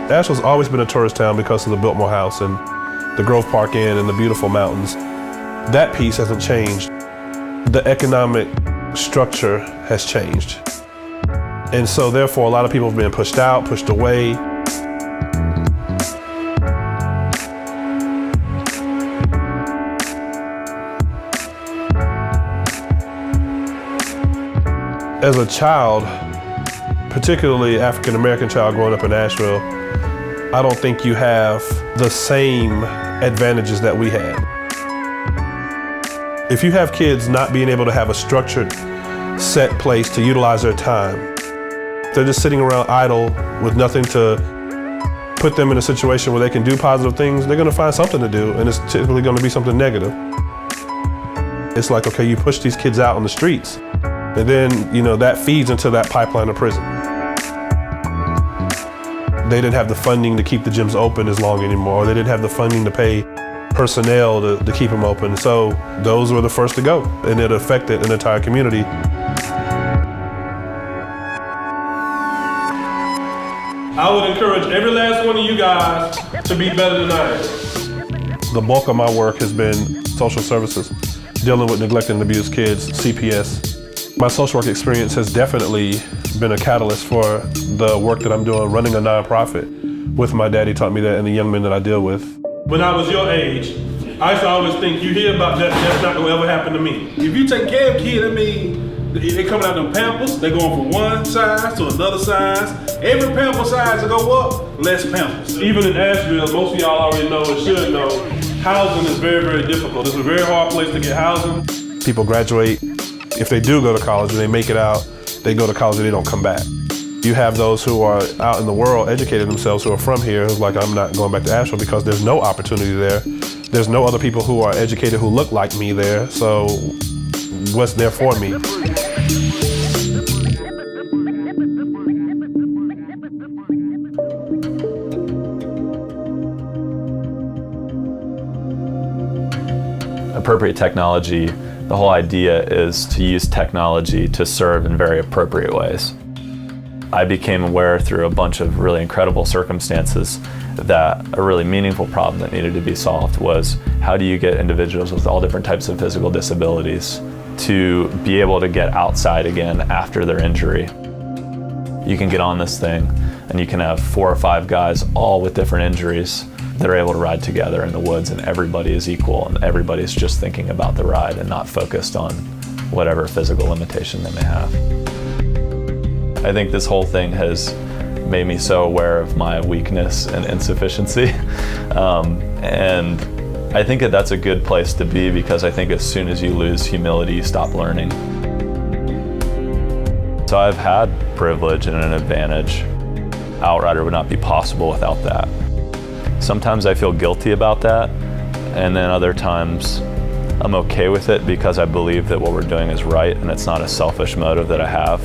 Asheville's always been a tourist town because of the Biltmore House and the Grove Park Inn and the beautiful mountains. That piece hasn't changed. The economic structure has changed. And so therefore a lot of people have been pushed out, pushed away. As a child, particularly African-American child growing up in Asheville, I don't think you have the same advantages that we had. If you have kids not being able to have a structured, set place to utilize their time, they're just sitting around idle with nothing to put them in a situation where they can do positive things, they're gonna find something to do, and it's typically gonna be something negative. It's like, okay, you push these kids out on the streets, and then, that feeds into that pipeline of prison. They didn't have the funding to keep the gyms open as long anymore. They didn't have the funding to pay personnel to keep them open. So those were the first to go, and it affected an entire community. I would encourage every last one of you guys to be better than I am. The bulk of my work has been social services, dealing with neglect and abused kids, CPS. My social work experience has definitely been a catalyst for the work that I'm doing, running a nonprofit with my daddy taught me that and the young men that I deal with. When I was your age, I used to always think, you hear about that, that's not gonna ever happen to me. If you take care of kids, they coming out them Pampers, they going from one size to another size. Every pamper size to go up, less Pampers. Even in Asheville, most of y'all already know and should know, housing is very, very difficult. It's a very hard place to get housing. People graduate, if they do go to college and they make it out, they go to college and they don't come back. You have those who are out in the world educating themselves who are from here who's like, I'm not going back to Asheville because there's no opportunity there. There's no other people who are educated who look like me there, so what's there for me? Appropriate technology, the whole idea is to use technology to serve in very appropriate ways. I became aware through a bunch of really incredible circumstances that a really meaningful problem that needed to be solved was, how do you get individuals with all different types of physical disabilities to be able to get outside again after their injury? You can get on this thing and you can have 4 or 5 guys all with different injuries that are able to ride together in the woods, and everybody is equal and everybody's just thinking about the ride and not focused on whatever physical limitation they may have. I think this whole thing has made me so aware of my weakness and insufficiency. And I think that that's a good place to be, because I think as soon as you lose humility, you stop learning. So I've had privilege and an advantage. Outrider would not be possible without that. Sometimes I feel guilty about that, and then other times I'm okay with it because I believe that what we're doing is right and it's not a selfish motive that I have.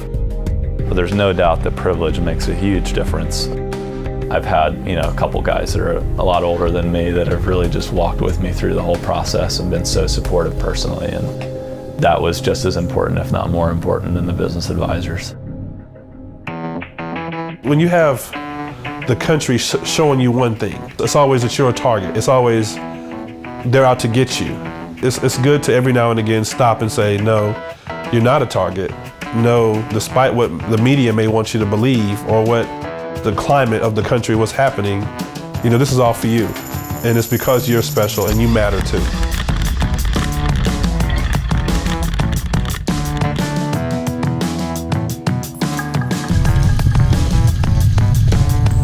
But there's no doubt that privilege makes a huge difference. I've had, a couple guys that are a lot older than me that have really just walked with me through the whole process and been so supportive personally, and that was just as important, if not more important, than the business advisors. When you have the country showing you one thing, it's always that you're a target. It's always they're out to get you. It's good to every now and again stop and say, no, you're not a target. No, despite what the media may want you to believe or what the climate of the country was happening, this is all for you. And it's because you're special and you matter too.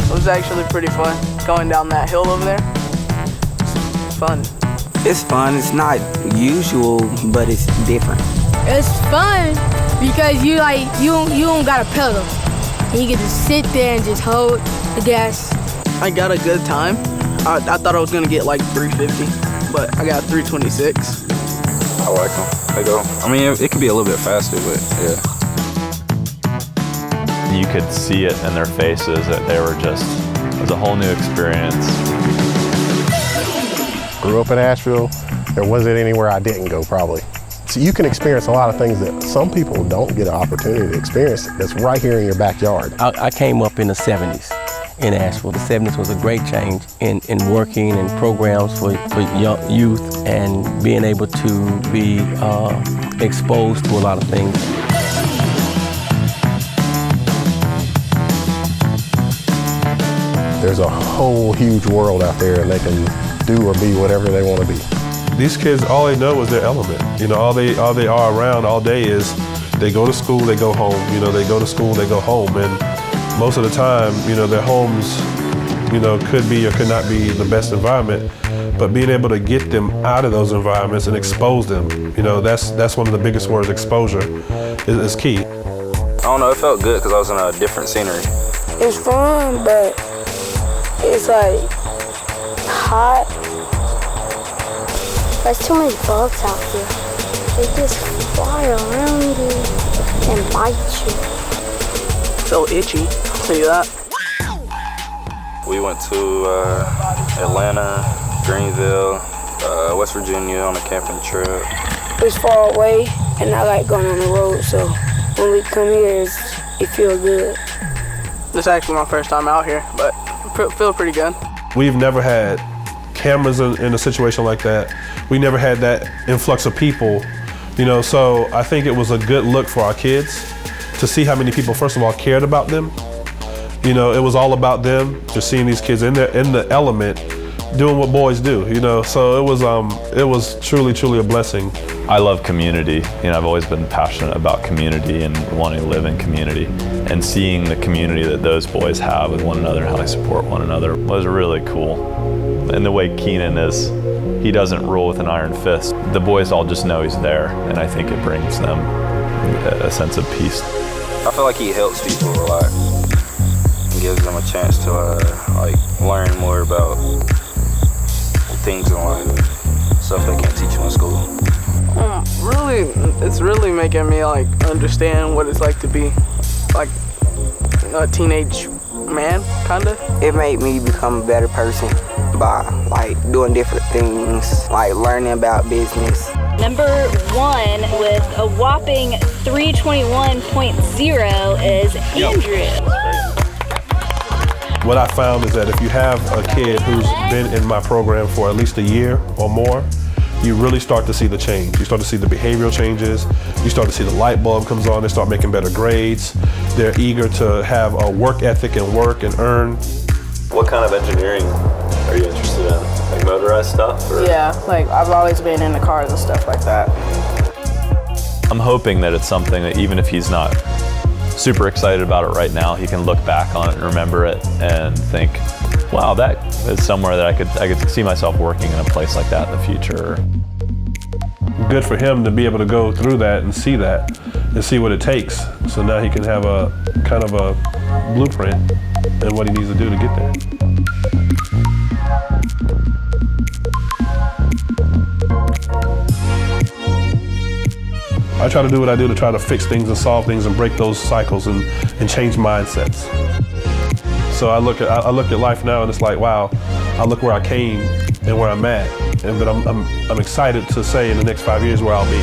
It was actually pretty fun going down that hill over there. It's fun. It's fun. It's not usual, but it's different. It's fun because you don't gotta pedal. You get to sit there and just hold the gas. I got a good time. I thought I was gonna get like 350, but I got 326. I like them. They go. It could be a little bit faster, but yeah. You could see it in their faces that they were it was a whole new experience. Grew up in Asheville. There wasn't anywhere I didn't go, probably. So you can experience a lot of things that some people don't get an opportunity to experience that's right here in your backyard. I came up in the 70s, in Asheville. The 70s was a great change in working and programs for young youth and being able to be exposed to a lot of things. There's a whole huge world out there, and they can do or be whatever they want to be. These kids, all they know is their element. You know, all they are around all day is they go to school, they go home. You know, they go to school, they go home. And most of the time, you know, their homes, you know, could be or could not be the best environment. But being able to get them out of those environments and expose them, you know, that's one of the biggest words, exposure, is key. I don't know, it felt good because I was in a different scenery. It's fun, but it's like hot. There's too many bugs out there. They just fly around you and bite you. So itchy, I'll tell you that. We went to Atlanta, Greenville, West Virginia on a camping trip. It's far away, and I like going on the road, so when we come here, it feels good. This is actually my first time out here, but I feel pretty good. We've never had cameras in a situation like that. We never had that influx of people, you know, so I think it was a good look for our kids to see how many people, first of all, cared about them. You know, it was all about them, just seeing these kids in the element, doing what boys do, you know, so it was truly a blessing. I love community. You know, I've always been passionate about community and wanting to live in community. And seeing the community that those boys have with one another and how they support one another was really cool. And the way Keynon is, he doesn't rule with an iron fist. The boys all just know he's there, and I think it brings them a sense of peace. I feel like he helps people a lot and gives them a chance to like learn more about things in life, stuff they can't teach you in school. Really, it's really making me like understand what it's like to be like a teenage man, kinda. It made me become a better person by like doing different things, like learning about business. Number 1 with a whopping 321.0 is Andrew. What I found is that if you have a kid who's been in my program for at least a year or more, you really start to see the change. You start to see the behavioral changes. You start to see the light bulb comes on. They start making better grades. They're eager to have a work ethic and work and earn. What kind of engineering are you interested in? Like motorized stuff? Or? Yeah, like I've always been into cars and stuff like that. I'm hoping that it's something that even if he's not super excited about it right now, he can look back on it and remember it and think, wow, that is somewhere that I could see myself working in a place like that in the future. Good for him to be able to go through that and see what it takes. So now he can have a kind of a blueprint and what he needs to do to get there. I try to do what I do to try to fix things and solve things and break those cycles and change mindsets. So I look at life now and it's like, wow, I look where I came and where I'm at, but I'm excited to say in the next 5 years where I'll be.